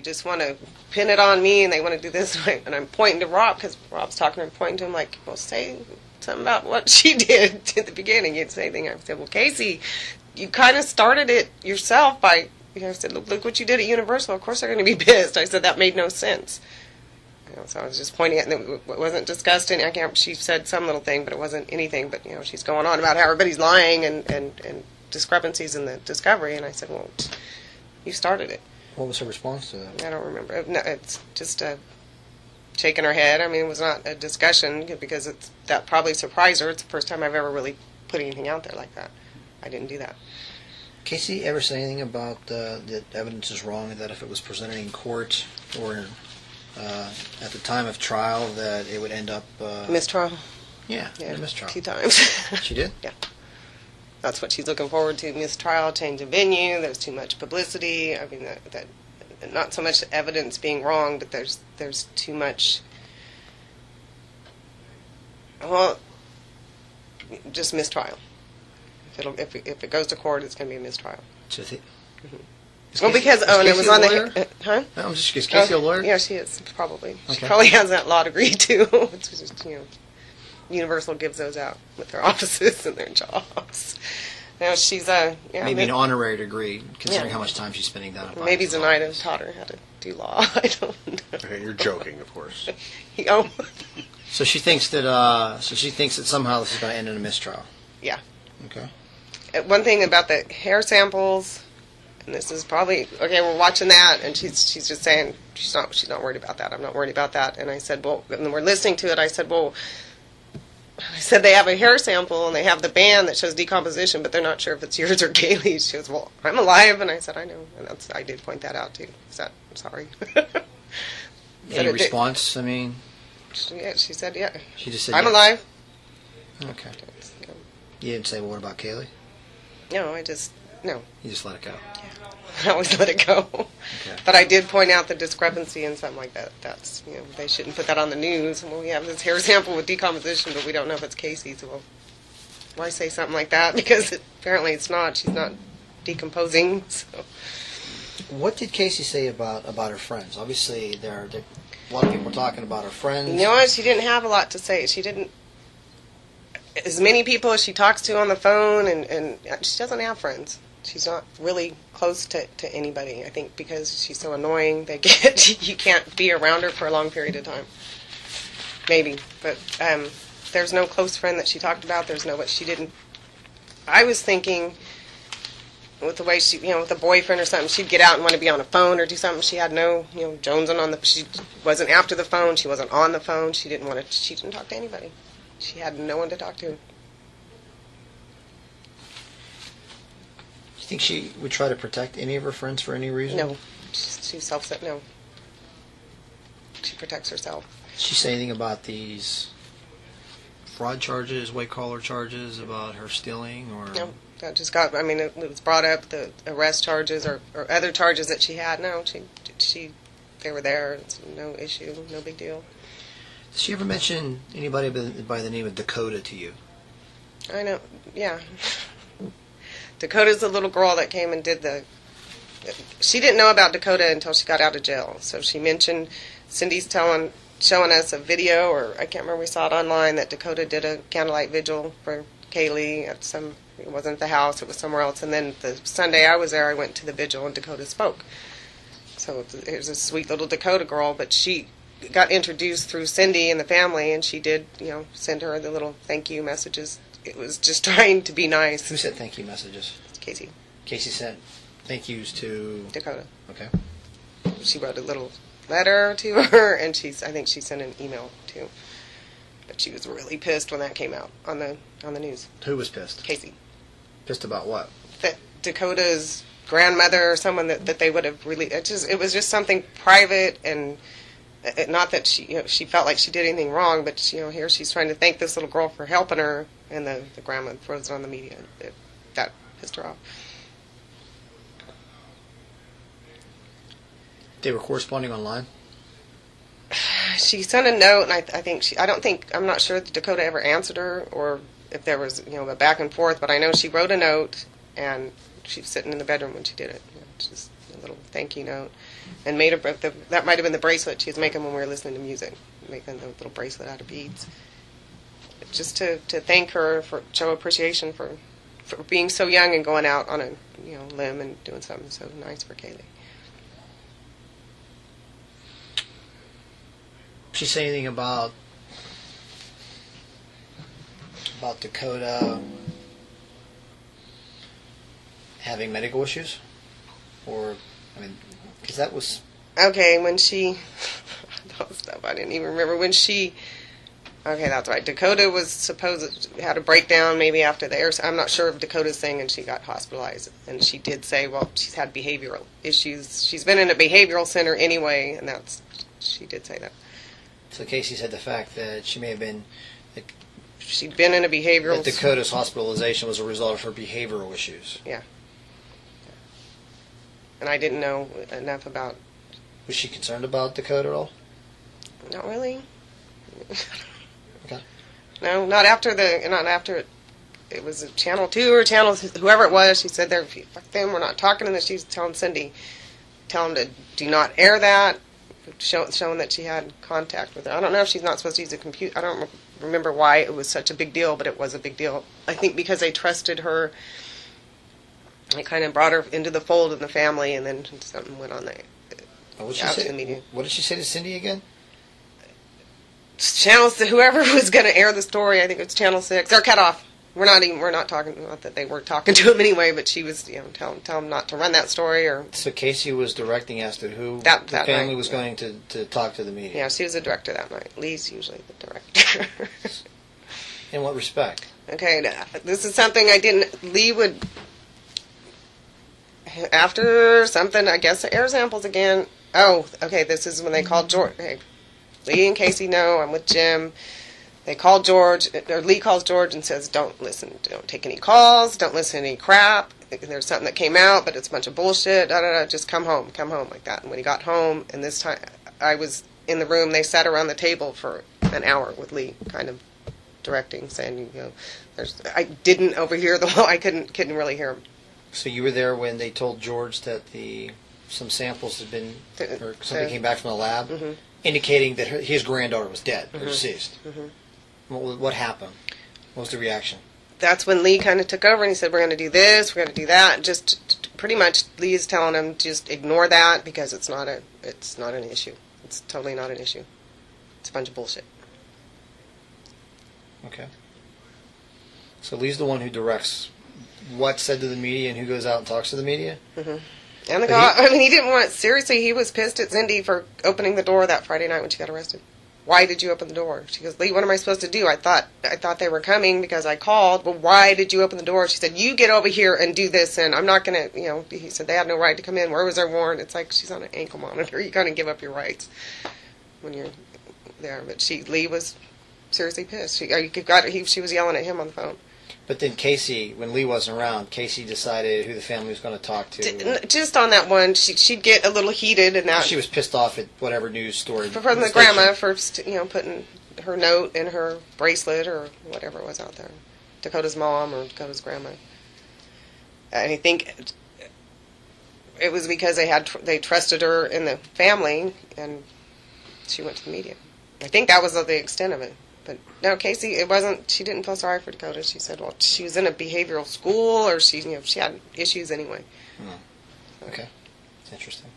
just want to pin it on me, and they want to do this, and I'm pointing to Rob, because Rob's talking to her, pointing to him like, well, say something about what she did at the beginning. You'd say anything. I said, well, Casey, you kind of started it yourself by, I said, look what you did at Universal. Of course they're going to be pissed. I said, that made no sense. So I was just pointing at it. It wasn't discussed. She said some little thing, but it wasn't anything. But, she's going on about how everybody's lying and discrepancies in the discovery. And I said, well, you started it. What was her response to that? I don't remember. No, it's just shaking her head. I mean, it was not a discussion because that probably surprised her. It's the first time I've ever really put anything out there like that. I didn't do that. Casey ever say anything about that evidence is wrong, and that if it was presented in court or at the time of trial that it would end up... mistrial? Yeah, mistrial. A few times. She did? Yeah. That's what she's looking forward to, mistrial, change of venue, there's too much publicity. I mean, that not so much evidence being wrong, but there's too much... Well, just mistrial. If it goes to court, it's going to be a mistrial. Well, because and it was on the huh? No, I'm just, is Casey a lawyer? Yeah, she is probably. Okay. She probably has that law degree too. It's just, Universal gives those out with their offices and their jobs. Now she's maybe an honorary degree, considering how much time she's spending down at maybe Zenaida taught her how to do law. I don't know. Okay, you're joking, of course. So she thinks that somehow this is going to end in a mistrial. Yeah. Okay. One thing about the hair samples. And this is probably okay. We're watching that, and she's just saying she's not worried about that. I'm not worried about that. And I said, well, and we're listening to it. I said, they have a hair sample and they have the band that shows decomposition, but they're not sure if it's yours or Kaylee's. She goes, well, I'm alive, and I said, I know, and I did point that out too. I'm sorry. Any response? I mean, yeah, she said, yeah. She just said, I'm alive. Okay. You didn't say, well, what about Kaylee? No, no. You just let it go. Yeah. I always let it go. Okay. But I did point out the discrepancy and something like that. That's, they shouldn't put that on the news. Well, we have this hair sample with decomposition, but we don't know if it's Casey's. Well, why say something like that? Because apparently it's not. She's not decomposing. So. What did Casey say about her friends? Obviously, there are a lot of people talking about her friends. You know what? She didn't have a lot to say. She didn't. As many people as she talks to on the phone, and she doesn't have friends. She's not really close to anybody, I think, because she's so annoying. You can't be around her for a long period of time. Maybe. But there's no close friend that she talked about. There's no what she didn't. I was thinking with the way she, with a boyfriend or something, she'd get out and want to be on a phone or do something. She had no, jonesing on she wasn't after the phone. She wasn't on the phone. She didn't talk to anybody. She had no one to talk to. Do you think she would try to protect any of her friends for any reason? No. She's self-set. No. She protects herself. Did she say anything about these fraud charges, white-collar charges, about her stealing? Or no. That just it was brought up, the arrest charges or other charges that she had. No, they were there. It's no issue, no big deal. Did she ever mention anybody by the name of Dakota to you? I know, yeah. Dakota's the little girl that came and did she didn't know about Dakota until she got out of jail. So she mentioned, Cindy's showing us a video, or I can't remember, we saw it online, that Dakota did a candlelight vigil for Kaylee at it wasn't at the house, it was somewhere else. And then the Sunday I was there, I went to the vigil and Dakota spoke. So here's a sweet little Dakota girl, but she got introduced through Cindy and the family, and she did, send her the little thank you messages. It was just trying to be nice. Who sent thank you messages? Casey. Casey sent thank yous to Dakota. Okay. She wrote a little letter to her, and I think she sent an email too. But she was really pissed when that came out on the news. Who was pissed? Casey. Pissed about what? That Dakota's grandmother or someone that they would have really. It was just something private, and not that she felt like she did anything wrong, but here she's trying to thank this little girl for helping her, and the grandma throws it on the media. That pissed her off. They were corresponding online? She sent a note, and I'm not sure that Dakota ever answered her, or if there was, a back and forth, but I know she wrote a note, and she was sitting in the bedroom when she did it. a little thank you note, and made that might have been the bracelet she was making when we were listening to music, making the little bracelet out of beads, just to thank her, for show appreciation for being so young and going out on a limb and doing something so nice for Kaylee. Did she say anything about Dakota having medical issues? Or, I mean, because that was... Okay, when she... that stuff I didn't even remember. When she... Okay, that's right. Dakota was had a breakdown maybe after the air... I'm not sure of Dakota's thing, and she got hospitalized. And she did say, well, she's had behavioral issues. She's been in a behavioral center anyway, and she did say that. So Casey said the fact that she may have been... She'd been in a behavioral... That Dakota's hospitalization was a result of her behavioral issues. Yeah. And I didn't know enough about... Was she concerned about Dakota at all? Not really. Okay. No, not after it was Channel 2 or Channel... Whoever it was, she said, fuck them, we're not talking to them. She was telling Cindy, tell them to do not air that, showing that she had contact with her. I don't know if she's not supposed to use a computer. I don't remember why it was such a big deal, but it was a big deal. I think because they trusted her, they kind of brought her into the fold in the family, and then something went on there. What did she say to Cindy again? Whoever was going to air the story, I think it was Channel 6. They're cut off. We're not talking. Not that they were talking to him anyway, but she was, tell them not to run that story. Or so Casey was directing as to who the family was going to talk to the media. Yeah, she was the director that night. Lee's usually the director. In what respect? Okay, this is something I didn't. Lee would, after something, I guess, air samples again. Oh, okay, this is when they called George. Hey, Lee and Casey know I'm with Jim. They called George, or Lee calls George and says, don't take any calls, don't listen to any crap. There's something that came out, but it's a bunch of bullshit, just come home, like that. And when he got home, and this time I was in the room, they sat around the table for an hour with Lee, kind of directing, saying, I didn't overhear I couldn't really hear him. So you were there when they told George that some samples had been, or something came back from the lab, indicating that his granddaughter was dead, or deceased. What happened? What was the reaction? That's when Lee kind of took over and he said, we're going to do this, we're going to do that. Just pretty much Lee's telling him, just ignore that because it's not an issue. It's totally not an issue. It's a bunch of bullshit. Okay. So Lee's the one who directs what's said to the media and who goes out and talks to the media? Mm-hmm. And he didn't want it. Seriously, he was pissed at Cindy for opening the door that Friday night when she got arrested. Why did you open the door? She goes, Lee, what am I supposed to do? I thought they were coming because I called. Well, why did you open the door? She said, you get over here and do this, and I'm not going to, he said they had no right to come in. Where was their warrant? It's like she's on an ankle monitor. You kind of give up your rights when you're there. But Lee was seriously pissed. She was yelling at him on the phone. But then Casey, when Lee wasn't around, Casey decided who the family was going to talk to. Just on that one, she'd get a little heated, and that she was pissed off at whatever news story from the grandma for putting her note in her bracelet or whatever it was out there. Dakota's mom or Dakota's grandma. And I think it was because they trusted her in the family, and she went to the media. I think that was the extent of it. But no, Casey, it wasn't. She didn't feel sorry for Dakota. She said, "Well, she was in a behavioral school, or she had issues anyway." Okay, it's interesting.